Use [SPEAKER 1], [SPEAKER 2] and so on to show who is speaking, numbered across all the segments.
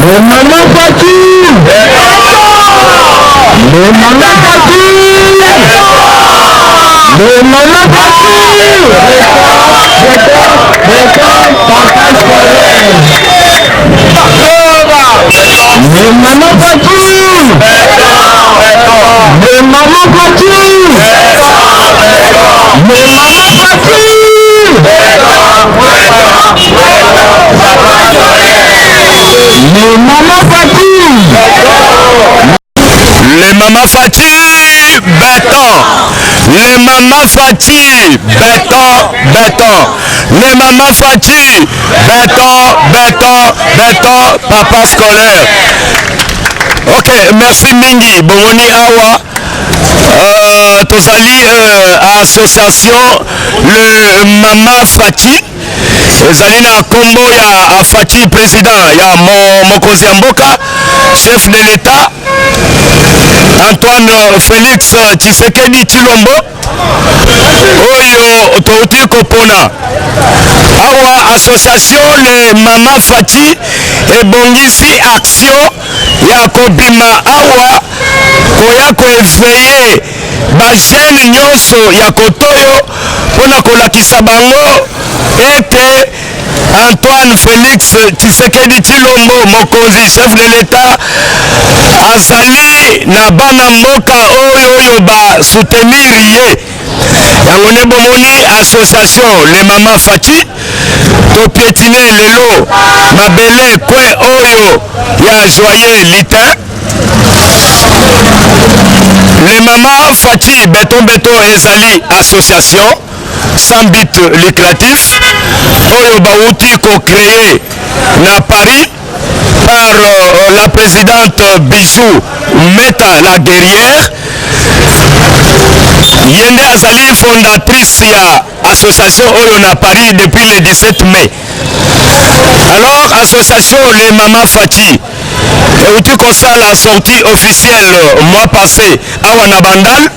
[SPEAKER 1] Le Mama Fati. Le Mama Fati. Le Mama Fati. Partage scolaire. Le Mama Fati. Le Mama Fati. Le Mama Fati. Le Mama Fati.
[SPEAKER 2] Le Mama Fati béton. Le Mama Fati béton. Le Mama Fati béton. Papa scolaire. Ok, merci mingi. Bomoni awa. Tozali association le Mama Fati. ezali na kombo ya Fati président ya mokonzi ya mboka chef de l'état Antoine Félix Tshisekedi Tshilombo oyo touti kopona awa association le Mama Fati ebongisi action ya kobima awa koya koeveye bajene nyonso ya kotoyo mpona kolakisa bango ete Antoine Félix Tshisekedi Tshilombo mokonzi chef de l'état azali na bana mboka oyo ba soutenir ye yango nde bomoni association le Mama Fati topiétine lelo mabele kwe oyo ya joyeux litin le Mama Fati beton ezali association sans but lucratif oyo bauti co-créé na Paris par la présidente Bijou Meta la guerrière yende azali fondatrice ya association oyo na Paris depuis le 17 mai. Alors association le Mama Fati euti kosala sortie officielle mois passé awa na Bandal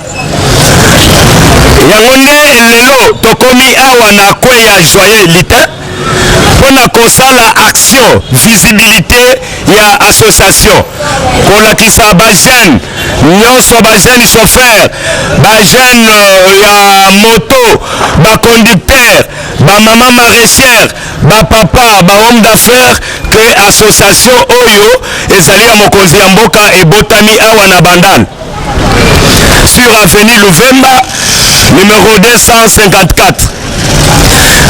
[SPEAKER 2] yango nde lelo tokomi awa na kwe ya joyeux litin mpona kosala action visibilité ya association kolakisa bajene nyonso bajene chauffeur bajene ya moto baconducteur bamama maraîchère bapapa bahomme d'affaires que association oyo ezali ya mokonzi ya mboka ebotami awa na Bandal sur avenue Louvemba numéro 254.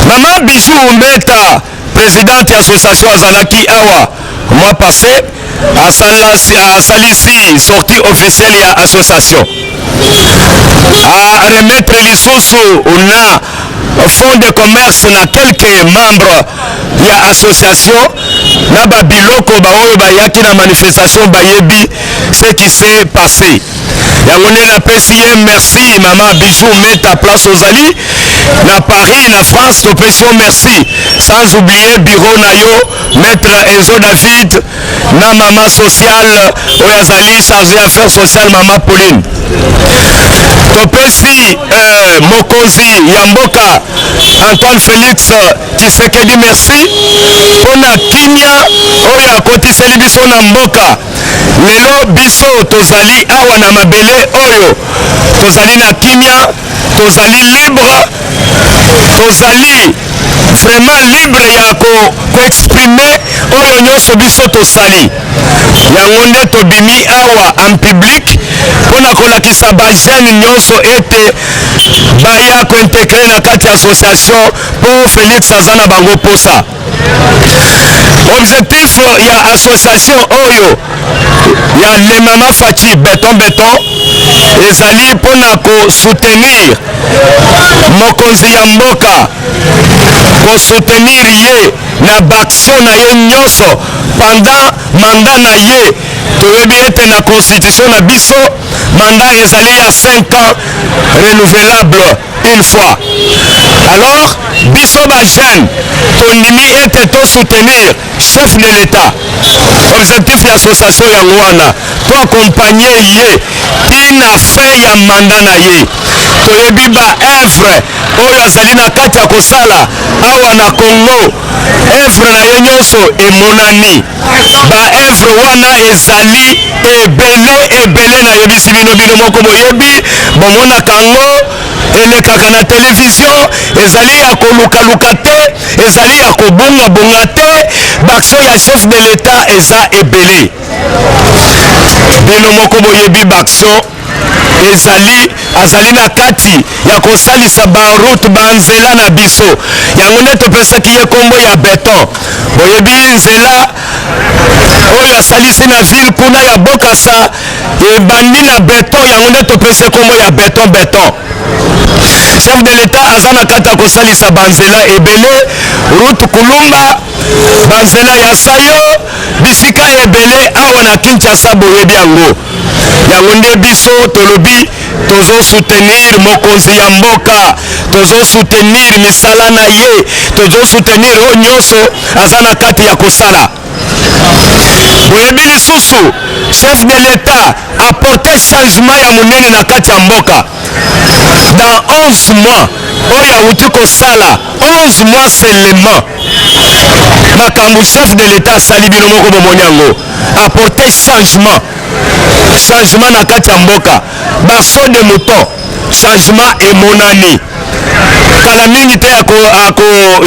[SPEAKER 2] Maman Bijou Meta, présidente de l'association Azalaki Awa, mois passé, a salisi sortie officielle de l'association. A remettre les sous na fonds de commerce na quelques membres de l'association. Na babiloko ba oyo ba yaki na manifestation bayebi ce qui s'est passé. yango nde napesi ye merci Mama Bijou Meta place ozali na Paris na France topesi yo merci sans oublier bureau na yo maître Enzo David na mama sociale oyo azali chargé affaires sociales Mama Pauline topesi mokonzi ya mboka Antoine Félix Tshisekedi merci mpona kimia oyo akotiseli biso na mboka lelo biso tozali awa na mabele oyo tozali na kimia tozali libre tozali vraiment libre ya koexprime oyo nyonso biso tosali yango nde tobimi awa en public mpona kolakisa bajene nyonso ete baya kointegre na kati ya association mpo Félix aza na bango posa objectif ya association oyo ya le Mama Fati beton ezali mpona kosoutenir mokonzi ya mboka kosoutenir ye na baaction na ye nyonso pendant manda na ye toyebi ete na constitution na biso manda ezali ya 5 ans renouvelable une fois alors biso bajene tondimi ete tosoutenir chef de l'état objectif ya association yango wana toakompagne ye tina fin ya manda na ye toyebi baevre oyo azali na kati ya kosala awa na Congo. Evre na ye nyonso emonani, baevre wana ezali ebele nayebisi bino moko boyebi, bomonaka yango elekaka na televizio, ezali ya kolukaluka te, ezali ya kobongabonga te. Baction ya chef de l'État eza ebele, bino moko boyebi baction azali na kati ya kosalisa baroute banzela na biso, yango nde topesaki ye kombo ya beton. boyebi nzela oyo asalisi na ville kuna ya Bokassa ebandi na beton, yango nde topesi kombo ya beton. Chef de l'État aza na kati ya kosalisa banzela ebele, route Kulumba, banzela ya Sayo, bisika ebele awa na Kinshasa. Boyebi yango nde biso tolobi tozo soutenir mokonzi ya mboka, tozo soutenir misala na ye, tozo soutenir oyo nyonso aza na kati ya kosala. Boyebi lisusu chef de l'État apporte changement ya monene na kati ya mboka. Dans 11 mois oyo awuti kosala, 11 mois seulement, makambo chef de l'État asali bino moko bomoni yango, apporte changement na kati ya mboka. Baso de mouton changement emonani, kala mingi te ako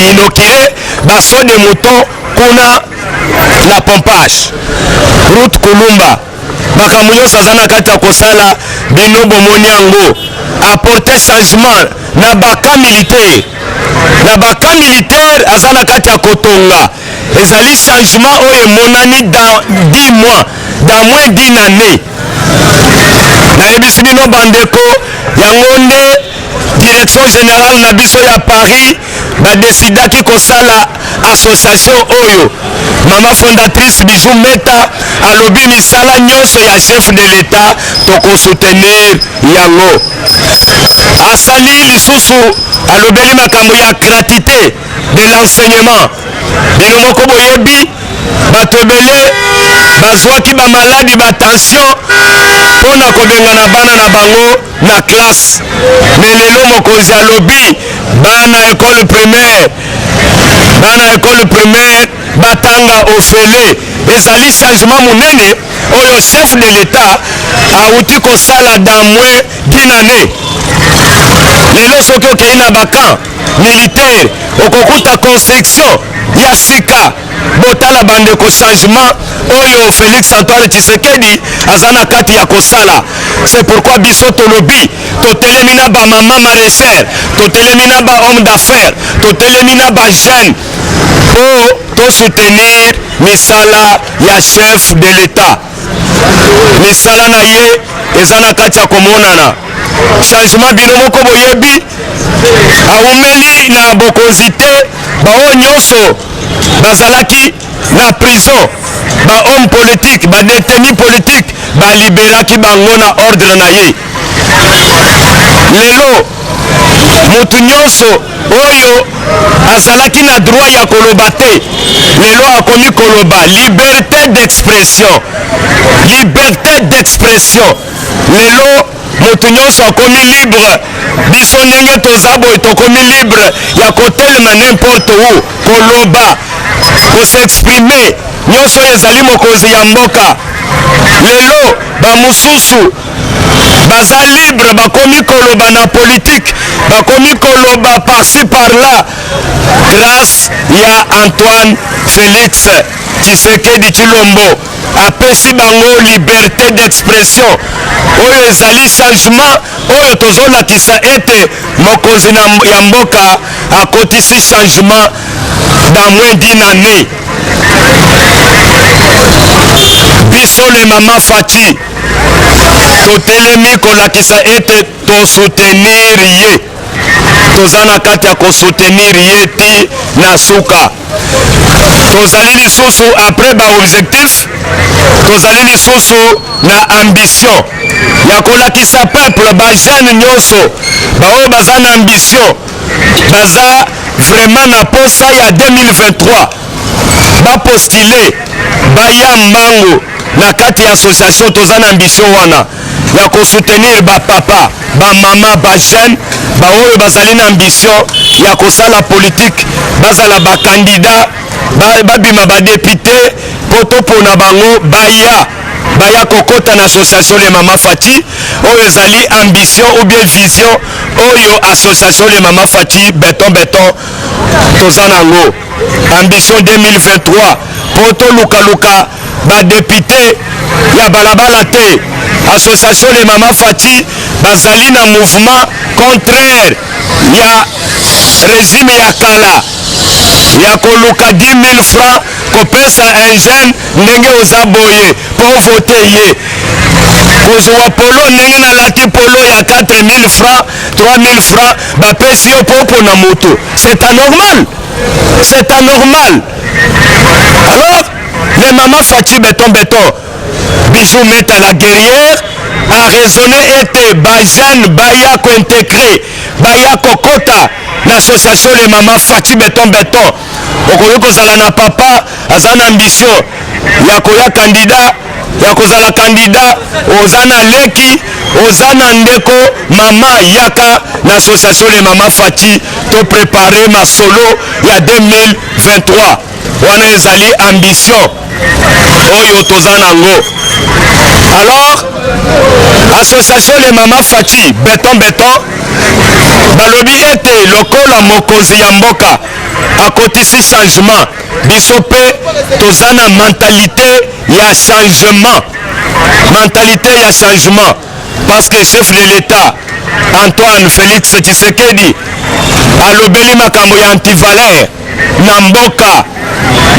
[SPEAKER 2] inokire baso de mouton kuna na pompage. Route Kulumba, makambo nyonso aza na kati ya kosala, bino bomoni yango. Apporter changement na baka militaire, aza na kati ya kotonga, ezali changement oyo emonani dans 10 mois, dans moins d'une année. Nayebisi bino bandeko, yango nde direction générale na biso ya Paris badesidaki kosala association oyo. Mama fondatrice Bijou Meta alobi misala nyonso ya chef de l'État toko soutenir yango. Asali lisusu alobeli makambo ya gratuité de l'enseignement. Bino moko boyebi bato ebele bazwaki bamaladi batension mpona kobengana bana na bango na classe. Mais lelo mokonzi alobi bana école primaire batanga ofele. Ezali changement monene oyo chef de l'État awuti kosala dans moins d'une année. Lelo soki okei na bakan militaire okokuta construction ya sika, botala bandeko changement oyo Félix Antoine Tshisekedi aza na kati ya kosala. C'est pourquoi biso tolobi totelemi na ba mama maraîchère, totelemi na ba homme d'affaires, totelemi na ba jeune po to soutenir misala ya chef de l'État. Misala na ye eza na kati ya komonana. Changement bino moko boyebi awumeli na bokonzi te, bao nyonso bazalaki na prison, ba homme politique, ba détenu politique baliberaki bango na ordre na ye. Lelo mutu nyonso oyo azalaki na droit ya koloba te, lelo akomi koloba. Liberté d'expression. Lelo mutu nyonso akomi libre. Biso ndenge toza boye tokomi libre ya kotelema n'importe où, koloba, kosexprimer nyonso oyo ezali mokonzi ya mboka. Lelo bamususu baza libre, bakomi koloba na politique, bakomi koloba par-ci par-là, grâce ya Antoine Félix Tshisekedi Tshilombo apesi bango liberté d'expression oyo ezali changement oyo tozolakisa ete mokonzi ya mboka akotisi changement dans moins d'une année. Biso le mama Fati totelemi kolakisa ete tosoutenir ye, toza na kati ya kosoutenir ye ti na suka. Tozali lisusu après ba objectif, tozali lisusu na ambition ya kolakisa peuple, ba jeune nyonso baoyo baza na ambition, baza vraiment na posa ya 2023 bapostule baya mbango na kati ya association. Toza na ambition wana ya kosoutenir bapapa bamama bajeune baoyo bazali na ambition ya kosala politique bazala bakandida babima badepute po topona bango baya kokota na association les Mama Fati oyo ezali ambition ou bien vision oyo association les Mama Fati beton toza nango ambition 2023 po tolukaluka badepute ya balabala te. Association les Mama Fati bazali na mouvement contraire ya régime ya kala ya koluka 10 000 francs kopesa un jeune ndenge oza boye po vote ye kozwa polo ndenge nalati polo ya 4 000 francs 3 000 francs bapesi yo popo na moto. C'est anormal, c'est anormal. Alors les Mama Fati beton Bijou Meta la guerrière a raisonné ete bajeune baya kointégré baya kokota l'association les Mama Fati beton okoki kozala na papa aza na ambition ya koya candidat ya kozala candidat oza na leki oza na ndeko mama yaka na association les Mama Fati to préparer masolo ya 2023 wana ezali ambition oyo toza nango. Alors association les Mama Fati beton balobi ete lokola mokonzi ya mboka akotisi changement biso mpe toza na mentalité ya changement parce que chef de l'État Antoine Félix Tshisekedi alobeli makambo ya antivaleur na mboka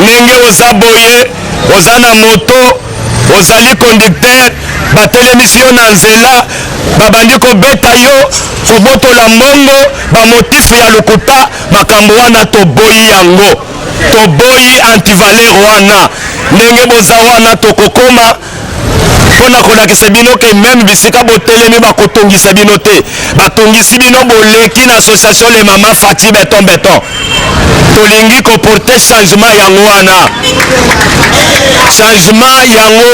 [SPEAKER 2] ndenge oza boye oza na moto ozali conducteur batelemisi yo na nzela babandi kobeta yo kobotola mbongo bamotifu ya lokuta makambo wana toboyi yango toboyi antivaleur wana ndenge boza wana tokokoma mpona kolakisa bino ke meme bisika botelemi bakotongisa bino te batongisi bino boleki na association les Mama Fati beton tolingi koporte changement yango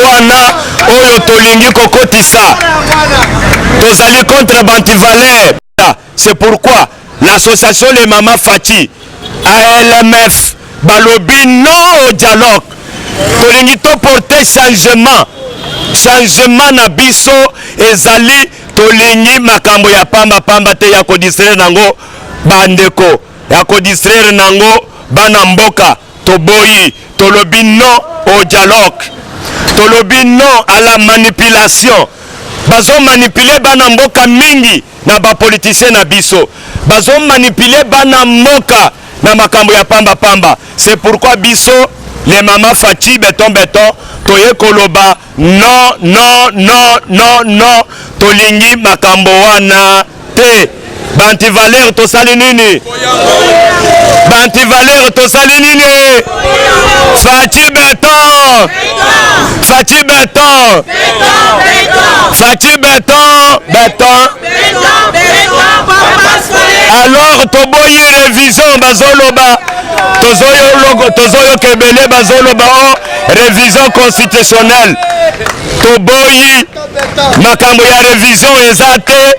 [SPEAKER 2] wana oyo tolingi kokotisa tozali contre bantivaleur. C'est pourquoi l'association les Mama Fati ALMF balobi non au dialogue tolingi toporte changement na biso ezali tolingi makambo ya pamba te ya kodistraire nango bandeko ya kodistraire nango bana mboka toboyi tolobi non au dialogue tolobi non à la manipulation bazo manipuler bana mboka mingi na bapoliticien na biso bazo manipuler bana mboka na makambo ya pamba. C'est pourquoi biso les Mama Fati beton toye koloba non tolingi makambo wana te. Bantivaleur tosali nini? Bantivaleur tosali nini? Fati beton alors toboyi révision bazoloba tozoyo kebele bazoloba révision constitutionnelle toboyi makambo ya révision eza te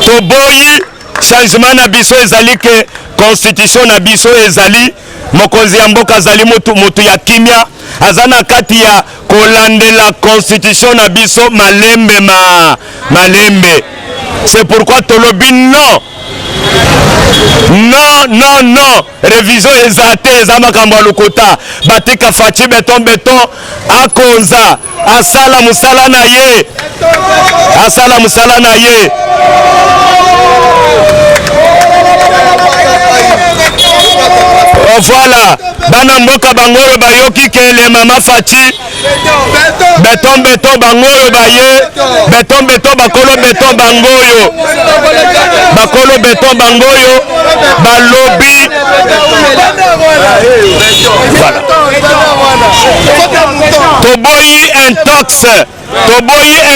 [SPEAKER 2] toboyi changement na biso ezali ke constitution na biso ezali mokonzi ya mboka azali motu ya kimia aza na kati ya kolandela constitution na biso malembe. C'est pourquoi tolobi non révision eza te eza makambo ya lokota batika Fati beton akonza asala musala na ye voilà bana mboka bangoyo bayoki ke les Mama Fati beton bangoyo baye beton bakolo beton bangoyo balobi voilà toboyi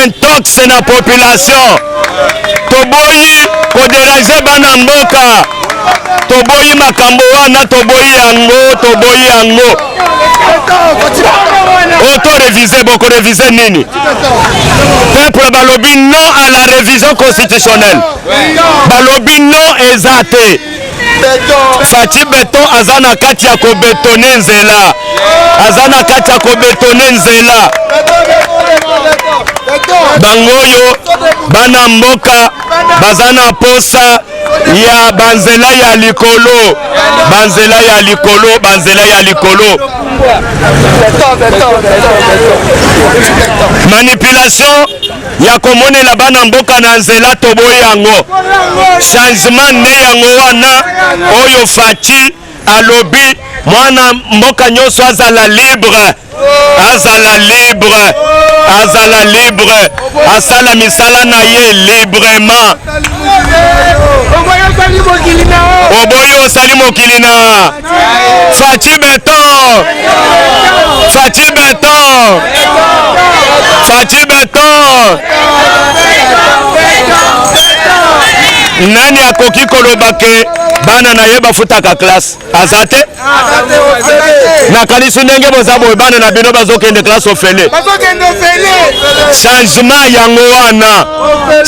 [SPEAKER 2] intox na population toboyi kodéranger bana mboka toboyi makambo wana toboyi yango oto réviser boko réviser nini peuple balobi non à la révision constitutionnelle. Balobi non ezate. Faci Beton azana kati ya kobetone nzela. Azana kati ya kobetone nzela. Bangoyo bana mboka bazana posa ya banzela ya likolo. Banzela ya likolo, banzela ya likolo. Manipulation ya komonela bana mboka na nzela toboyi yango. Changement ne yango wana oyo Faci alobi mwana mboka nyonso azala libre. Azala libre. Azala libre. Asala misala na ye librement. Oboyo osali mokili na Faci Beton. Faci Beton. Faci Beton. Nani akoki koloba ke bana na ye bafutaka classe azate nakanisi ndenge boza boye bana na bino bazokende classe ofele changement yango wana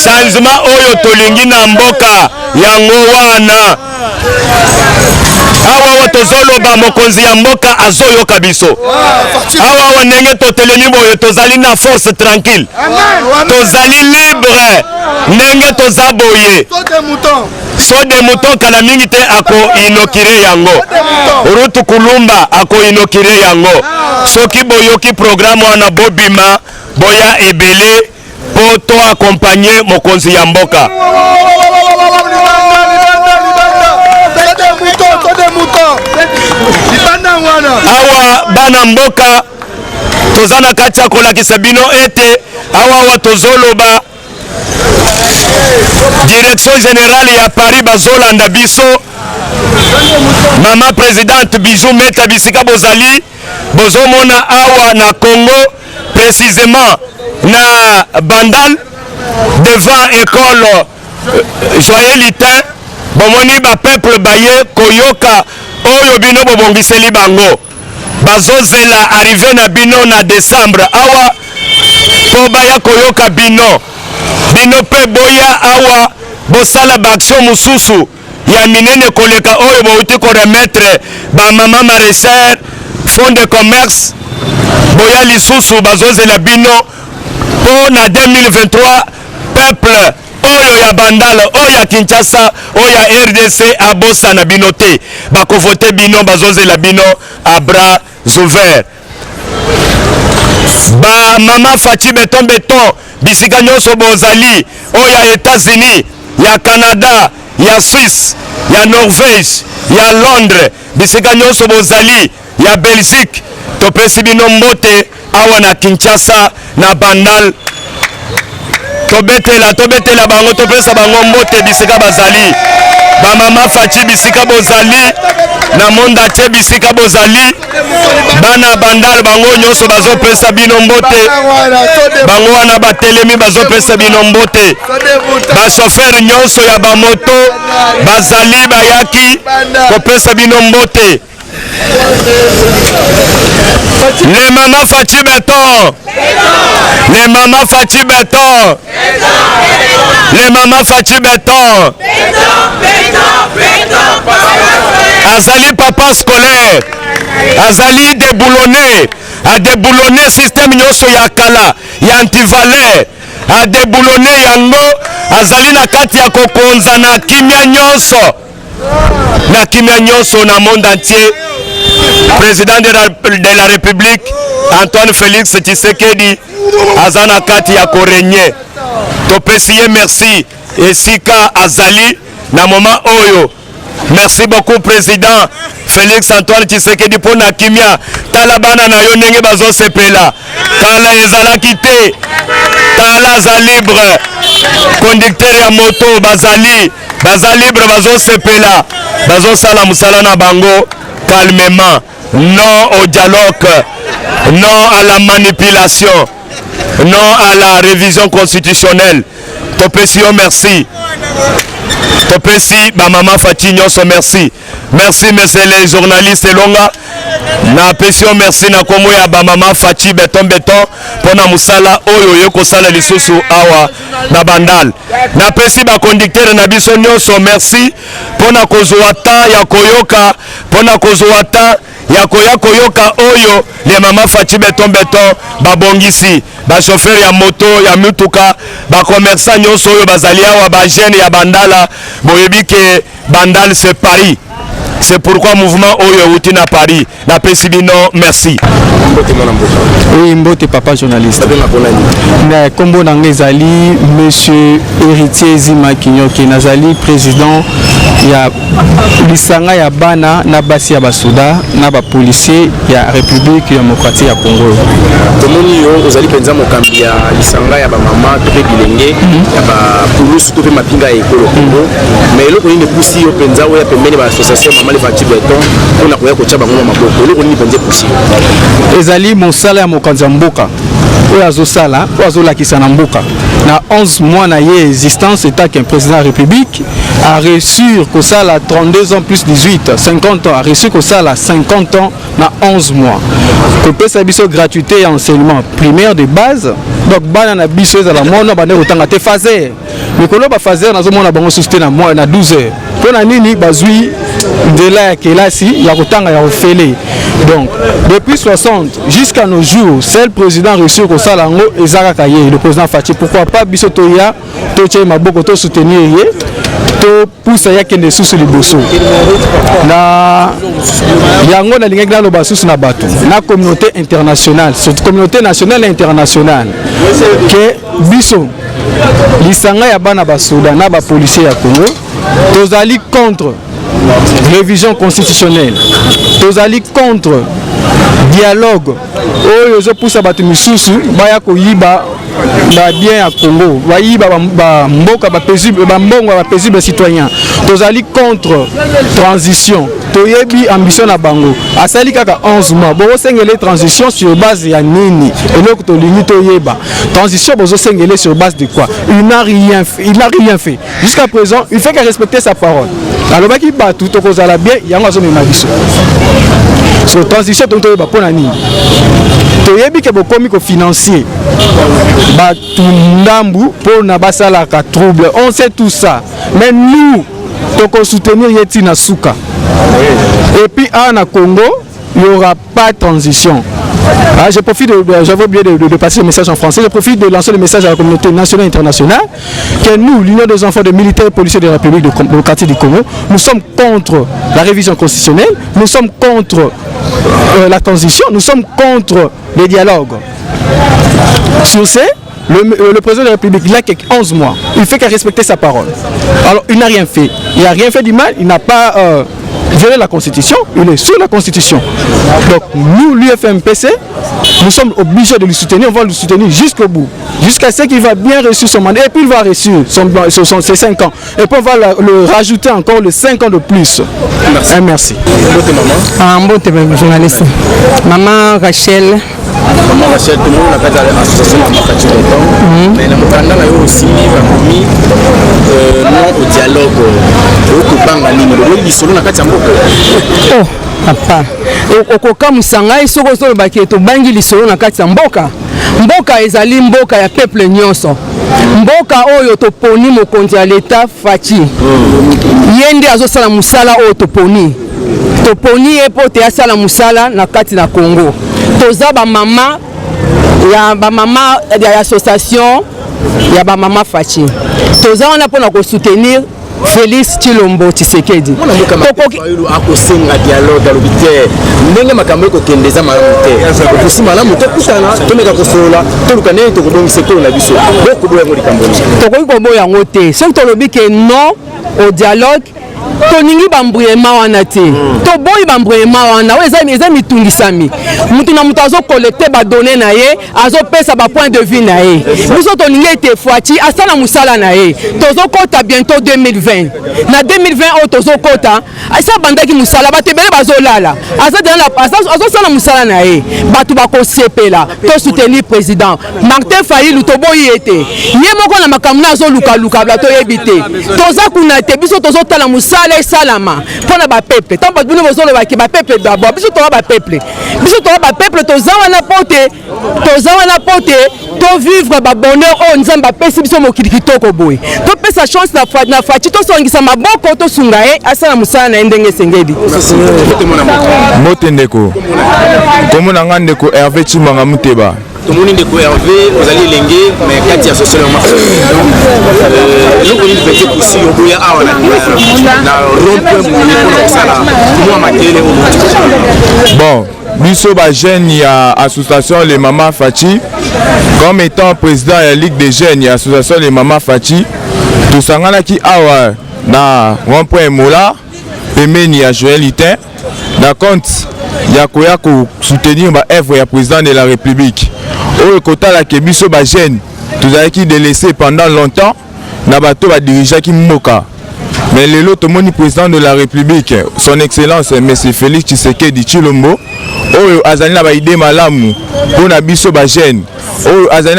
[SPEAKER 2] changement oyo tolingi na mboka yango wana awa tozoloba mokonzi ya mboka azoyoka biso awa ndenge totelemi boye tozali na force tranquille tozali libre ndenge toza boye so de mouton kala mingi te ako inokire yango Rutu Kulumba ako inokire yango soki boyoki programme wana bobima boya ebele po to accompagner mokonzi ya mboka awa bana mboka tozana kati ya kolakisa bino ete awa tozoloba direction générale ya Paris bazolanda biso mama présidente Bijou Meta bisika bozali bozomona awa na Congo précisément na Bandal devant école Joyeux Litin bomoni ba peuple baye koyoka oyo bino bobongiseli bango bazozela arrivé na bino na décembre awa po baya koyoka bino pe boya awa bosala baction mususu ya minene koleka oyo bouti ko remettre ba mama maraîchère fond de commerce boya lisusu bazozela bino po na 2023 peuple oyo ya Bandala oyo ya Kinshasa oyo ya RDC abosa na bino te bakovote bino bazozela bino à bras ouverts ba mama Faci Beton bisika nyonso bozali oyo ya États-Unis ya Canada ya Suisse ya Norvège ya Londres bisika nyonso bozali ya Belgique topesi bino mbote awa na Kinshasa na Bandal tobetela bango topesa bango mbote bisika bazali ba mama Faci bisika bozali na monde entier bisika bozali bana Bandal bango nyonso bazopesa bino mbote bango wana batelemi bazopesa bino mbote ba chauffeur nyonso ya bamoto bazali bayaki kopesa bino mbote les mamans Faci Beton les mamans Faci Beton les mamans Faci Beton azali papa scolaire azali déboulonné a déboulonné système nyonso ya kala ya antivaleur a déboulonné yango azali na kati ya kokonza na kimia nyonso na monde entier président de la République Antoine Félix Tshisekedi aza na kati ya korenye topesi ye merci esika azali na moment oyo. Merci beaucoup président Félix Antoine Tshisekedi pour na kimia tala bana na yo ndenge bazo sepela kala ezalaki te tala za libre conducteur ya moto baza libre bazo sepela bazo sala musala na bango calmement, non au dialogue, non à la manipulation, non à la révision constitutionnelle. Topesio merci. Topesi ba mama Faci nyonso merci. Merci monsieur les journalistes longa. Na pesio merci na komo ya ba mama Faci Beton pona musala oyo yoko sala lisusu awa na bandal. Na pesi ba conducteur na biso nyonso merci pona kozwa ta ya koyoka, pona kozwa ta ya koyoka oyo le mama Fachi beton babongisi ba chauffeur ya moto ya mutuka ba commerçant nyonso oyo bazali awa ba jeune ya bandala boyebi ke bandal c'est Paris. C'est pourquoi mouvement Oyo Outina Paris n'a pas si bien merci.
[SPEAKER 3] Oui, mbote papa journaliste. Na kombo nangezali monsieur héritier Zima Kinyoki nazali président ya lisanga ya bana na basi ya basoda na ba policier ya République démocratique ya Congo.
[SPEAKER 4] Tomoni yo ozali penza mokambi ya lisanga ya ba mama to pe bilenge ya ba police to pe mapinga ya ekolo Congo. Mais eloko ni pusi yo penza oya pembeni ba association mama le Fachi beton pona koya kocha bango maboko. Eloko ni penza pusi.
[SPEAKER 3] Ezali mosala ya mokanza mboka. Oyo azosala, oyo azolakisa na mboka. Na 11 mois na ye existence état qu'un président de la République a reçu que ça la 32 ans plus 18, 50 ans, a reçu que ça la 50 ans na 11 mois. Que peut ça biso gratuité et enseignement primaire de base. Donc bana na biso za la mono bande otanga te fazer. Mais kolo ba fazer na zo mona bango susté na mois na 12 heures. Pona nini bazui de là ya kelasi ya kotanga ya ofele. Donc depuis 60 jusqu'à nos jours, seul président reçu que ça lango ezaka kaye le président Fachi. Pourquoi pas biso toya to tche maboko to soutenir ye to poussa ya kende susu liboso. Na yango na lingaki na loba susu na bato na communauté internationale, surtout communauté nationale et internationale que biso lisanga ya bana basoda na ba policier ya Congo tozali contre révision constitutionnelle, tozali contre dialogue oyo zo poussa bato misusu baya koyiba ba bien ya Congo bayiba ba mboka ba paisible ba mbongo ba paisible citoyen. Tozali contre transition toyebi ambition na bango asali kaka 11 mois bo sengele transition sur base ya nini eloko to limite toyeba transition bozo sengele sur base de quoi? Il n'a rien fait jusqu'à présent. Il fait qu'à respecter sa parole. Alors baki batu to kozala bien yango azo mema biso so transition to toyeba pona nini toyebi ke bokomi ko financier batu ndambu pona basala ka trouble. On sait tout ça, mais nous toko soutenir yeti na suka. Et puis en Congo il n'y aura pas de transition. Ah, je profite j'avais oublié de passer le message en français. Je profite de lancer le message à la communauté nationale et internationale que nous, l'Union des enfants de militaires et policiers de la République démocratique du Congo, nous sommes contre la révision constitutionnelle, nous sommes contre la transition, nous sommes contre les dialogues. Sur ce, le président de la République, il a 11 mois, il fait qu'à respecter sa parole. Alors, il n'a rien fait. Il n'a rien fait du mal, il n'a pas violé la Constitution, il est sur la Constitution. Donc, nous, l'UFMPC, nous sommes obligés de le soutenir, on va le soutenir jusqu'au bout, jusqu'à ce qu'il va bien réussir son mandat, et puis il va réussir ses 5 ans. Et puis on va le rajouter encore les 5 ans de plus. Merci. Et merci.
[SPEAKER 5] Bon journaliste. Maman Rachel.
[SPEAKER 4] Maman Rachel, tout le monde a fait l'association Maman Fachi beton. Mais dans le candidat, il y a aussi mis non au dialogue.
[SPEAKER 5] Oh, papa. Okoka musanga isoko zo baki to bangi lisolo na kati ya mboka. Mboka ezali mboka ya peuple nyonso. Mboka oyo toponi mokonzi ya l'État Fachi. Yende azosala musala oyo toponi. Toponi epote asala musala na kati na Congo. Toza ba mama ya association ya ba mama Fachi. Toza wana pona ko soutenir Félix Tshilombo Tshisekedi.
[SPEAKER 4] Akosenga dialogue alobite ndenge makambo ekokendeza malamu te. Okusi malamu te kusana tomeka kosola tolukane tokobongisa ekolo na biso. Bokoboya ngo likambo.
[SPEAKER 5] Tokoki koboya ngo te. Soki tolobi ke non au dialogue toningi bambuyema wana te. Toboyi bambuyema wana. Eza mitungisami. Mutu na mutu azo collecter ba données na ye, azo pesa ba point de vue na ye. Biso toningi ete Fachi asala musala na ye. Tozo kota bientôt 2020. Na 2020 o tozo kota, asa bandaki musala batebele bazolala. Azo sala musala na ye. Batu bako sepela. To soutenir président Martin Fayulu toboyi ete. Ye moko na makamuna azo luka bla to yebite. Toza kuna te biso tozo tala musala mosala esalama mpona bapeple ntango bato bino bozolobaki bapeple d'abord biso toza bapeple toza wana po te tovivre babonheur oyo nzambe apesi biso mokili kitoko boye topesa chance na faci tosongisa maboko tosunga ye asala mosala na ye ndenge esengeli
[SPEAKER 6] mbote ndeko komona nga ndeko Hervé Chimbanga Muteba
[SPEAKER 4] tomoni ndeko Hervé ozali elenge mais kati ya social eloko nini pete kusi oboya awa na rond-point mpona kosala mwa matele
[SPEAKER 6] bon biso ba jeune ya association les Mama Faci comme étant président ya ligue des jeunes ya association les Mama Faci tosanganaki awa na rond-point Mola pembeni ya Joël Itin na compte ya koya ko soutenir ba œuvre ya président de la République oyo kotala ke biso ba jeune tozalaki délaissé pendant longtemps na bato ba dirigeaki mboka mais lelo tomoni président de la République son excellence monsieur Félix Tshisekedi Tshilombo oyo azali na ba idée malamu pona biso ba jeune oyo azali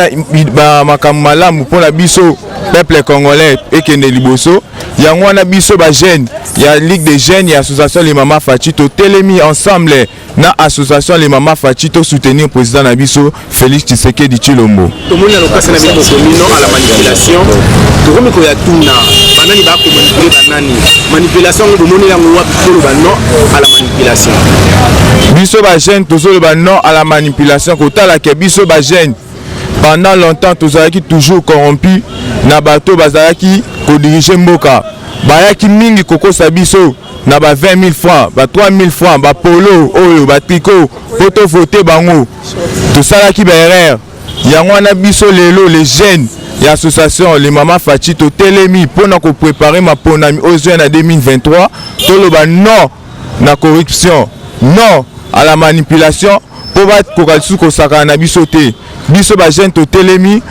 [SPEAKER 6] na makambo malamu pona biso peuple congolais ekende liboso yango wana biso ba jeune ya ligue des jeunes ya association les Mama Faci to telemi ensemble na association les Mama Faci to soutenir président na biso Félix Tshisekedi Tshilombo
[SPEAKER 4] tomoni na lokasa na biso komino à la manipulation tokomi ko ya tuna banani ba ko manipuler banani manipulation ngo bomoni yango wapi polo ba non à la manipulation
[SPEAKER 6] biso ba jeune tozolo ba non à la manipulation kotala ke biso ba jeune pendant longtemps tozalaki toujours corrompu na bato bazalaki ko diriger mboka bayaki mingi kokosa biso na ba 20 000 francs ba 3 000 francs ba polo oyo ba tricot poto voter bango tosalaki ba erreur yango wana biso lelo les jeunes ya association les Mama Faci to telemi pona ko préparer ma ponami aux jeunes en 2023 toloba non na corruption non à la manipulation po ba kokalsu ko saka na biso te biso ba jeune to telemi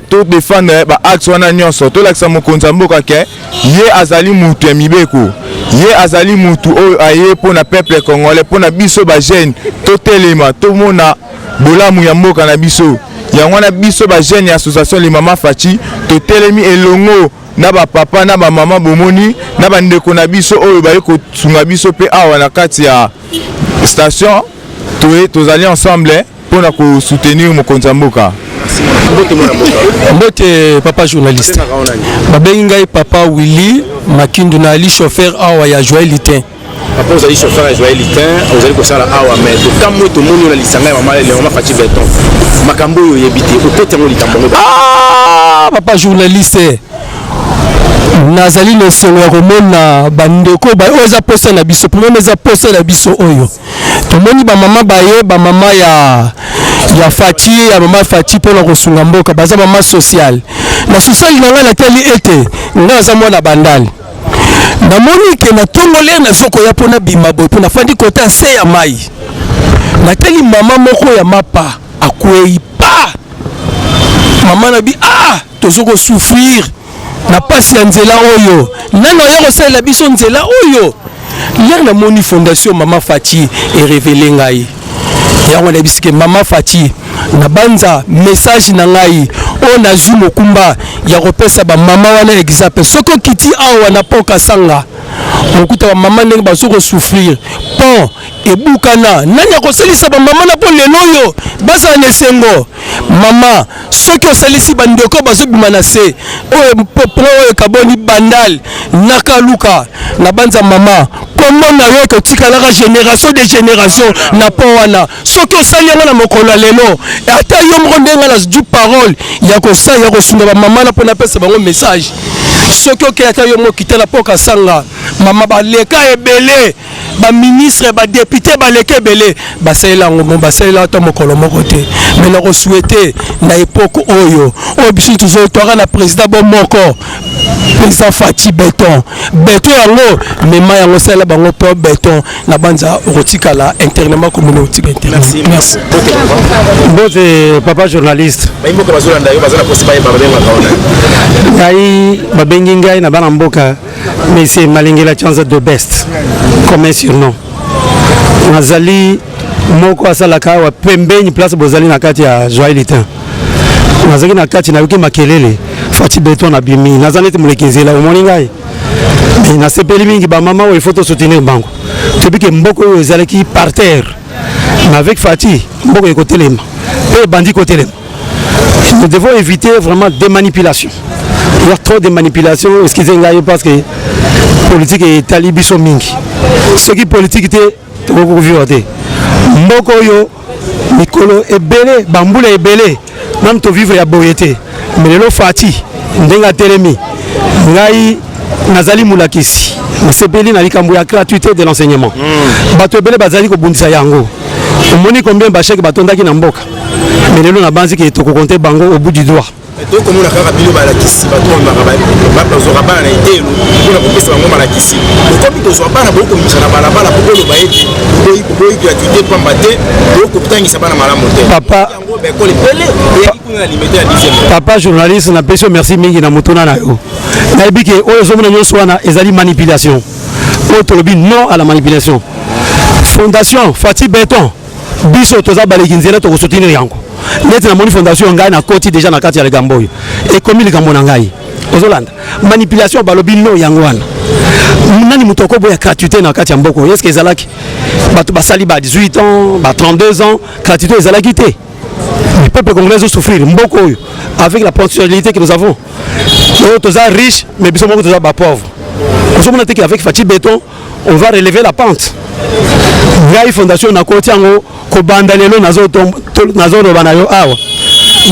[SPEAKER 6] to défendre ba axe wana nyonso to lakisa mokonzi mboka ke ye azali mutu ya mibeko ye azali mutu oyo aye pona peuple congolais pona biso ba jeune to telema to mona bolamu ya mboka na biso yango wana biso ba jeune ya association les Mama Faci to telemi elongo na ba papa na ba mama bomoni na ba ndeko na biso oyo ba ko tsunga biso pe awa na kati ya station tozali ensemble pour nous soutenir mokonzi mboka.
[SPEAKER 7] Mbote papa journaliste. Babengi ngai papa Willy Makindu na ali chauffeur awa ya Joël Itin.
[SPEAKER 4] Papa vous allez chauffeur à Joël Itin, vous allez kosala awa mais to kamwe to moni na lisanga Mama Faci Beton. Makambo yo yebite peut-être mo likambo.
[SPEAKER 7] Ah papa journaliste. Nazali le solo komona bandeko ba oza posa na biso pour meza posa na biso oyo tomoni ba mama baye ba mama ya Faci ya Mama Faci pour ko sunga mboka baza mama social na social nanga na teli ete ngaza mwana bandali na moni ke na tongole na soko ya pona bima boy pona fandi kota se ya mai na teli mama moko ya mapa akwei pa mama na bi tozoko souffrir na pasi ya nzela oyo nano ya kosalela biso nzela oyo hier na moni fondation Mama Faci e révélé ngai yango na bisike Mama Faci na banza message na ngai o na zu mokumba ya kopesa ba mama wana exemple soko kiti awa na poka sanga mokuta ba mama ndenge bazoko souffrir pon ebukana nani akosalisa ba mama na po lelo yo basa nesengo mama soki osalisi bandeko bazobima na se oyo popo oyo kaboni bandal nakaluka na banza mama komona yo kotikalaka génération de génération na po wana soki osali yango na mokolo lelo ata yo moko ndenge na du parole ya kosala ya kosunga ba mama na po na pesa bango message soki oke ata yo moko kitala poka sanga mama baleka ebele ba ministre ba député baleka ebele basalela ngo basalela to mokolo moko te mais na ko souhaiter na époque oyo biso toujours toka na président bon moko président Faci Beton yango mema yango sala bango po Beton na banza rotikala internement communauté internet. Merci.
[SPEAKER 8] Bote papa journaliste.
[SPEAKER 4] Baimboka bazolanda yo bazana poste baye babenga kaona.
[SPEAKER 8] Ngai babengi ngai na bana mboka mais c'est Malingela chance de best comme surnom. Nazali moko asalaka wa pembeni place bozali na kati ya Joël Itin. Nazali na kati na wiki makelele Faci Beton na bimi nazali te mulekezela omoni ngai mais na sepeli mingi ba maman il faut soutenir bango tu que mboko ezalaki par terre mais avec Fati mboko e côté lema et bandi côté lema nous devons éviter vraiment des manipulations il y a trop de manipulations excusez-moi parce que politique est talibiso mingi ce qui politique était beaucoup vivre mboko yo mikolo ebele bambula ebele même to vivre ya boyete mais lelo Fati ndenga telemi ngai nazali mulakisi nasepeli na likambo ya gratuité de l'enseignement bato ebele bazali kobundisa yango omoni combien bachèque batondaki na mboka mais lelo na banzi ke tokokonte bango au bout du doigt
[SPEAKER 4] donc comme on a fait bilo balakisi bato bazora bana na idée pour kopesa bango malakisi comme to zora bana boko misana balabala pour lo baete boyi gratuité pamba te boko kutangisa bana malamu te
[SPEAKER 8] papa
[SPEAKER 4] bekole pele et limité à 10e
[SPEAKER 8] papa journaliste na peso merci mingi na mutuna na yo na ebike oyo zomona nyonso wana ezali manipulation otolobi non à la manipulation fondation Fati Béton biso toza baleki nzela to soutenir yango neti na moni fondation ngai na koti déjà na kati ya likambo oyo ekomi likambo na ngai ozolanda manipulation balobi non yango wana nani mutoko boya gratuité na kati ya mboko est-ce que ezalaki bato basali ba 18 ans ba 32 ans gratuité ezalaki te le peuple congolais souffrir mboko oyo avec la potentialité que nous avons nous sommes riches mais nous sommes bas pauvres nous sommes avec Fati Béton on va relever la pente Gai fondation na koti yango ko bandalelo nazo robana yo awa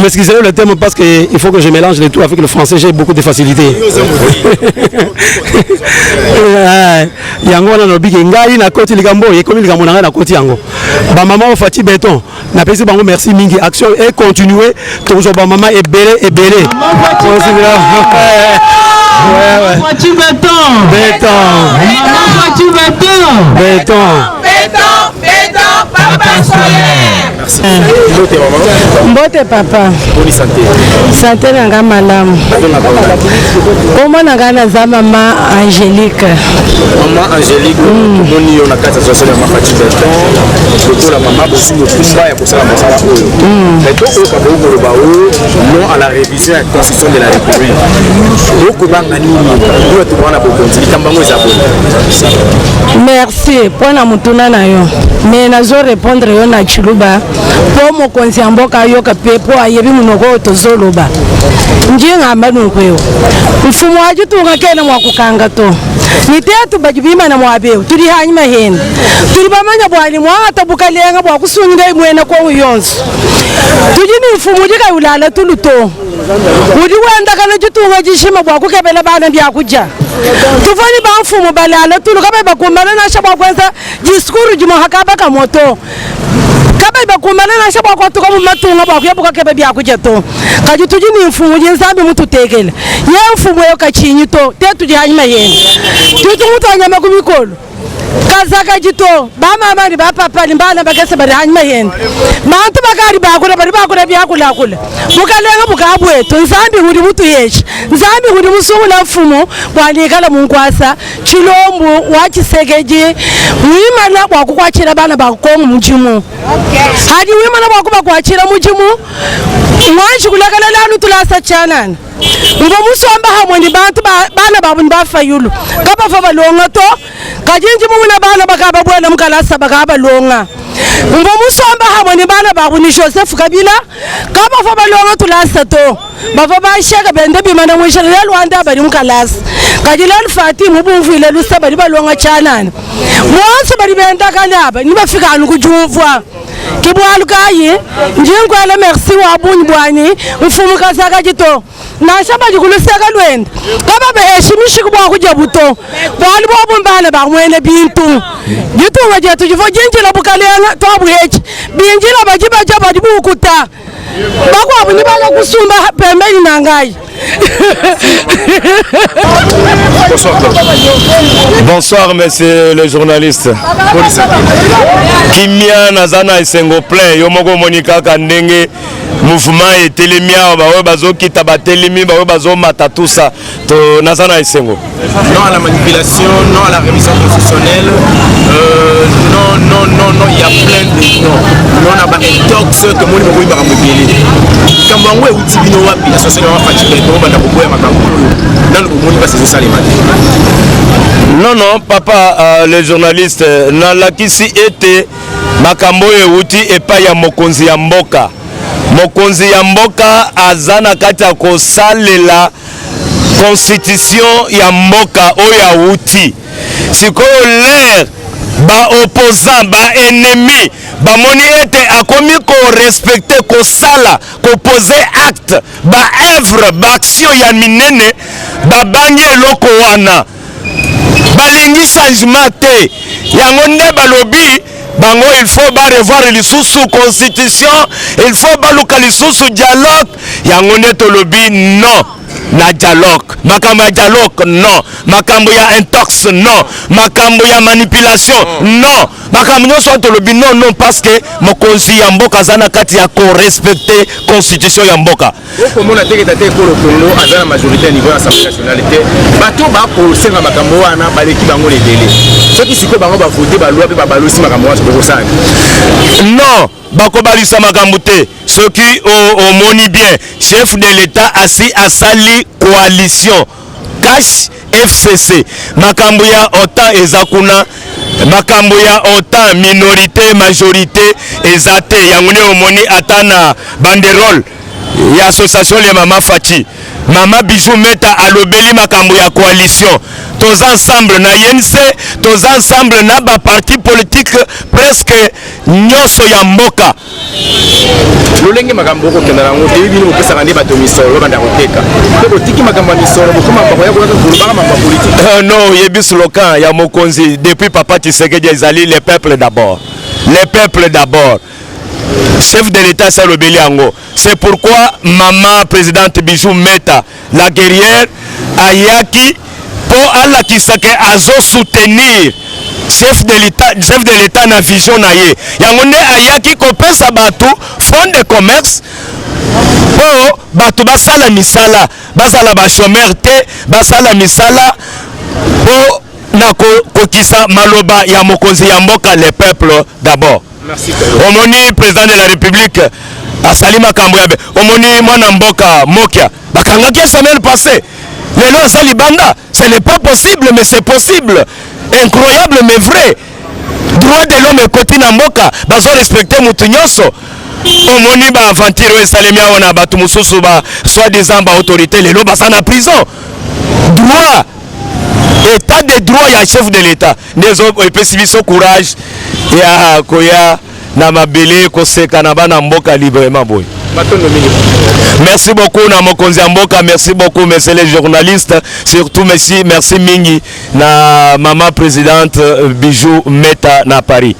[SPEAKER 8] m'excusez le terme parce que il faut que je mélange les tout avec le français j'ai beaucoup de facilité yango na nobiki ngai na koti likambo ekomi likambo na ngai na koti yango ba maman Fati Béton na pesi bango merci mingi action et continuer toujours ba maman ebele
[SPEAKER 1] Fati Béton. Papa Solaire.
[SPEAKER 4] Merci.
[SPEAKER 9] Mbote papa.
[SPEAKER 4] Bonne santé.
[SPEAKER 9] Santé nanga malamu. Comment nanga na za mama Angélique.
[SPEAKER 4] Maman Angélique, moni yo na kata social ya Fati Béton. Toto la maman bosi mo tumba ya kosala masala oyo. Mais to ko ka bo ko ba o non à la révision de la constitution de la République. Beaucoup banga ni pour tout wana bo konti kambango za bo.
[SPEAKER 9] Merci pour na mutuna na yo. Mais nazo répondre yo na chuluba. Po mo konsi amboka yo ka pepo ayebi munoko tozoloba. Njinga mbanu kweyo. Mfumo waju tunga kena mwakukanga to. Nitetu bajibima na mwabeo. Tuli hanyima heni. Tuli bamanya bwali mwanga tabuka lenga bwa kusunga mwena kwa uyonsu. Tujini mfumo jika ulala tuluto. Udi wenda kana jutunga jishima bwa kukebele bana bya kuja. Tufani ba mfumo balala tulu kaba bakumana na shabwa kwanza jiskuru juma hakaba ka moto. Kaba bakumana na shabwa kwa tuka mu matunga bwa kuyabuka kebe bya kuja to. Kaji tujini mfumo jinsambi mutu tekele. Ye mfumo yo kachinyi to tetu jihanyima yeni. Tutu mutu anyama kumikolo. Kazaka jito ba mama ni ba papa ni bana bagese bari hanyuma yeni. Mantu bakari bakura byakula kula. Mukalenga bukabwe to nzambi huri mutu yeshi. Nzambi huri musungula mfumo bwalikala munkwasa chilombo wachisegeje wimana bwakukwachira bana bakongo mujimu. Hadi wimana bwakuba kwachira mujimu. Mwanji kulakala lanu tulasa chanana. Ngo musomba hamwe ni bantu bana babu ni bafayulu. Kaba fa balonga to kajinji muna bana bakaba bwela mukalasa bakaba longa. Ngo musomba hamwe ni bana babu ni Joseph Kabila. Kaba fa balonga tulasa to. Bava bashaka bende bimana mwishale Rwanda bari mukalasa. Kajilal Fati mubumvile lusa bari balonga chanana. Mwanso bari benda kanaba ni bafika anu kujuvwa. Kibwalu kayi njingwala merci wa bunyi bwani mfumu kasaka jito nashaba jikuluseka lwenda kaba beheshimishi kubwa kuja buto bwali bobumbana bamwene bintu jitunga jetu jifo jinjila bukalenga twabuhechi binjila bajiba jaba jibukuta bakwa bunyi bala kusumba pembeni nangai.
[SPEAKER 2] Bonsoir monsieur le journaliste. Kimia nazana esengo plein yo moko monika kandenge mouvement et telemia bawe bazo kita batelemi bawe bazo mata tout ça to nazana esengo.
[SPEAKER 4] Non à la manipulation, non à la révision constitutionnelle. Non, il y a plein de non. Non à ba intox que moni moko ibara mobili. kambo yango euti bino wapi association ya Fachi Beton banda koboya makambo nanu bomoni basi ezosalema te?
[SPEAKER 2] Non, papa, les journalistes, nalakisi ete makambo euti epai ya mokonzi ya mboka. Mokonzi ya mboka azana kati ya kosalela constitution ya mboka oya uti. Sikoyo l'air ba opposant, ba ennemi, ba moni ete akomi ko respecter ko sala, ko poser acte, ba œuvre, ba action ya minene, ba bangi eloko wana. Balingi changement te. Yango nde balobi bango il faut ba revoir lisusu constitution, il faut ba luka lisusu dialogue. Yango nde tolobi non. Na dialogue, makambo ya dialogue non, makambo ya intox non, makambo ya manipulation non, makambo nyonso tolobi non non parce que mokonzi ya mboka azana kati ya ko respecter constitution ya mboka.
[SPEAKER 4] Okomona teke tate ko Congo azana majorité niveau assemblée nationale te. Bato ba ko senga makambo wana baleki bango les délais. Soki siko bango ba voter ba loi pe ba balosi makambo wana ko sanga.
[SPEAKER 2] Non, bakobalisa makambo te. Soki omoni bien, chef de l'État assis à sali coalition cash FCC. Makambo ya OTAN ezakuna, makambo ya OTAN minorité majorité ezate. Yangune omoni atana banderole ya association les Mama Fachi. Mama Bijou Meta alobeli makambo ya coalition. Tous ensemble na YNC, tous ensemble na ba parti politique presque nyoso ya mboka.
[SPEAKER 4] Lolenge makambo ko kendala ngo te bino ko sanga ne bato misolo banda koteka. Ko tiki makambo misolo ko mamba ko ya ko ko mamba politique.
[SPEAKER 2] Non, yebis lokan ya mokonzi depuis papa Tshisekedi ezali les peuples d'abord. Les peuples d'abord. Chef de l'État c'est le Béliango. C'est pourquoi maman présidente Bijou Meta, la guerrière, ayaki pour Allah qui sake azo soutenir chef de l'État na vision na ye. Yangonde ayaki ko pesa batu fonds de commerce pour batu basala misala, basala ba chômeur te, basala misala pour na kokisa maloba ya mokonzi ya mboka les peuples d'abord.
[SPEAKER 4] Merci.
[SPEAKER 2] Omoni président de la République asali makambo yabe. Omoni mwana mboka Mokia bakangaki la semaine passée. Lelo asali banda. Ce n'est pas possible mais c'est possible. Incroyable mais vrai. Droit de l'homme et côté na mboka bazo respecter mutu nyonso. Omoni ba aventure esalemi wana batu mususu ba soi-disant ba autorité lelo basa na prison. Droit état de droit ya chef de l'État. Nezo epesi biso courage ya koya na mabele koseka na bana mboka librement boy. Merci beaucoup na mokonzi mboka, merci beaucoup messieurs les journalistes, surtout merci Mingi na maman présidente Bijou Meta na Paris.